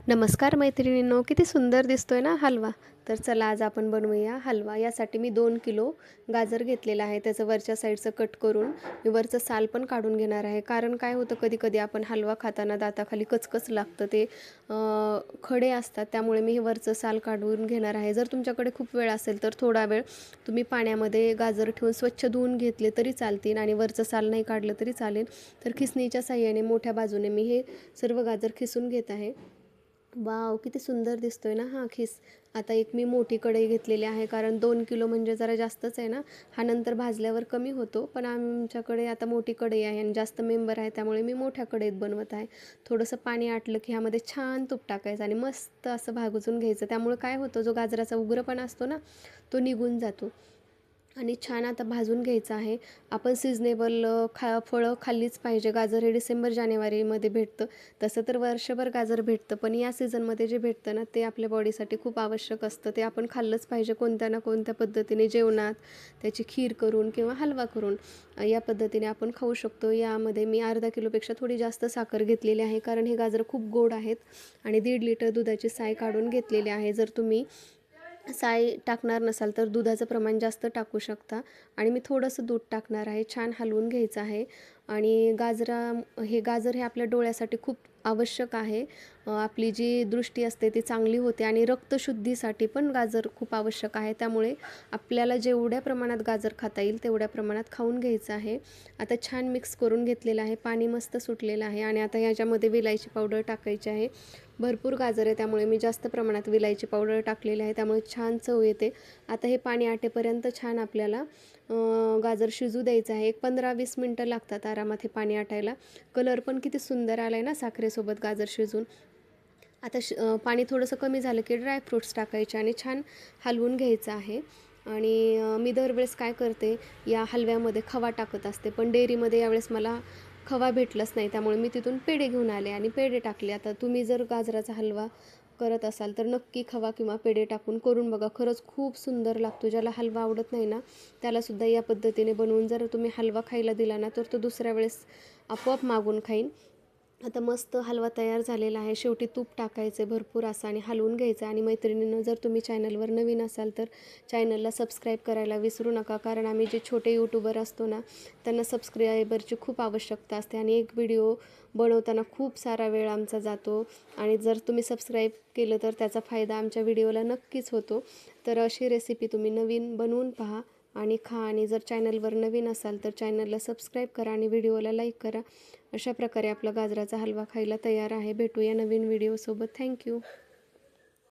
नमस्कार मैत्रिणींनो, किती सुंदर दिसतोय ना हलवा. तर चला आज आपण बनवूया हलवा. यासाठी मी 2 किलो गाजर घेतलेला आहे. त्याचं वरच्या साईडचं कट करून मी वरचं साल पण काढून घेणार आहे. कारण काय होतं, कधी कधी आपण हलवा खाताना दाताखाली कचकच लागतं, ते खडे असतात. त्यामुळे मी हे वरचं साल काढून घेणार आहे. जर तुमच्याकडे खूप वेळ असेल तर थोडा वेळ तुम्ही पाण्यामध्ये गाजर ठेवून स्वच्छ धुवून घेतले तरी चालतील आणि वरचं साल नाही काढलं तरी चालेल. तर खिसणीच्या साहाय्याने मोठ्या बाजूने मी हे सर्व गाजर खिसून घेत आहे. वाव, किती सुंदर दिसतोय ना हा खीस. आता एक मी मोठी कढई घेतलेली आहे, कारण 2 किलो म्हणजे जरा जास्तच आहे ना. हा नंतर भाजल्यावर कमी होतो, पण आमच्याकडे आता मोठी कढई आहे आणि जास्त मेंबर आहे, त्यामुळे मी मोठ्या कढईत बनवत आहे. थोडंसं पाणी आटलं की ह्यामध्ये छान तूप टाकायचं आणि मस्त असं भाजून घ्यायचं. त्यामुळे काय होतं, जो गाजराचा उग्रपणा असतो ना, तो निघून जातो. आणि छान आता भाजून घ्यायचं आहे. आपण सिजनेबल फळं खाल्लीच पाहिजे. गाजर हे डिसेंबर जानेवारीमध्ये भेटतं. तसं तर वर्षभर गाजर भेटतं, पण या सीझनमध्ये जे भेटतं ना, ते आपल्या बॉडीसाठी खूप आवश्यक असतं. ते आपण खाल्लंच पाहिजे कोणत्या ना कोणत्या पद्धतीने, जेवणात त्याची खीर करून किंवा हलवा करून या पद्धतीने आपण खाऊ शकतो. यामध्ये मी अर्धा किलोपेक्षा थोडी जास्त साखर घेतलेली आहे, कारण हे गाजर खूप गोड आहेत. आणि 1.5 लिटर दुधाची साय काढून घेतलेली आहे. जर तुम्ही साय टाकणार नसाल तर दुधाचं प्रमाण जास्त टाकू शकता. आणि मी थोडंसं दूध टाकणार आहे. छान हलवून घ्यायचं आहे. आणि गाजर हे आपल्या डोळ्यासाठी खूप आवश्यक आहे. आपली जी दृष्टी असते ती चांगली होते आणि रक्तशुद्धीसाठी पण गाजर खूप आवश्यक आहे. त्यामुळे आपल्याला जेवढ्या प्रमाणात गाजर खाता येईल तेवढ्या प्रमाणात खाऊन घ्यायचं आहे. आता छान मिक्स करून घेतलेलं आहे. पाणी मस्त सुटलेलं आहे आणि आता याच्यामध्ये विलायची पावडर टाकायची आहे. भरपूर गाजर आहे, त्यामुळे मी जास्त प्रमाणात विलायची पावडर टाकलेली आहे, त्यामुळे छान चव येते. आता हे पाणी आटेपर्यंत छान आपल्याला गाजर शिजू द्यायचं आहे. एक 15-20 मिनटं लागतात आरामात हे पाणी आटायला. कलर पण किती सुंदर आला आहे ना साखरेसोबत गाजर शिजून. आता पाणी थोडंसं कमी झालं की ड्रायफ्रूट्स टाकायचे आणि छान हलवून घ्यायचं आहे. आणि मी दरवेळेस काय करते, या हलव्यामध्ये खवा टाकत असते, पण डेअरीमध्ये यावेळेस मला खवा भेटलाच नाही, त्यामुळे मी तिथून पेढे घेऊन आले आणि पेढे टाकले. आता तुम्ही जर गाजराचा हलवा करत असाल तर नक्की खवा किंवा पेढे टाकून करून बघा. खरंच खूप सुंदर लागतो. ज्याला हलवा आवडत नाही ना, त्यालासुद्धा या पद्धतीने बनवून जर तुम्ही हलवा खायला दिला ना, तर तो दुसऱ्या वेळेस आपोआप मागून खाईन. आता मस्त हलवा तयार झालेला आहे. शेवटी तूप टाकायचं भरपूर असं आणि हलवून घ्यायचं. आणि मैत्रिणींनो, जर तुम्ही चॅनलवर नवीन असाल तर चॅनलला सबस्क्राईब करायला विसरू नका, कारण आम्ही जे छोटे यूट्यूबर असतो ना, त्यांना सबस्क्रायबरची खूप आवश्यकता असते आणि एक व्हिडिओ बनवताना खूप सारा वेळ आमचा जातो. आणि जर तुम्ही सबस्क्राईब केलं तर त्याचा फायदा आमच्या व्हिडिओला नक्कीच होतो. तर अशी रेसिपी तुम्ही नवीन बनवून पहा आणि खा. आणि जर चॅनलवर नवीन असाल तर चॅनलला सबस्क्राईब करा आणि व्हिडिओला लाईक करा. अशा प्रकारे आपला गाजराचा हलवा खायला तयार आहे. भेटूया नवीन व्हिडिओसोबत. थँक्यू.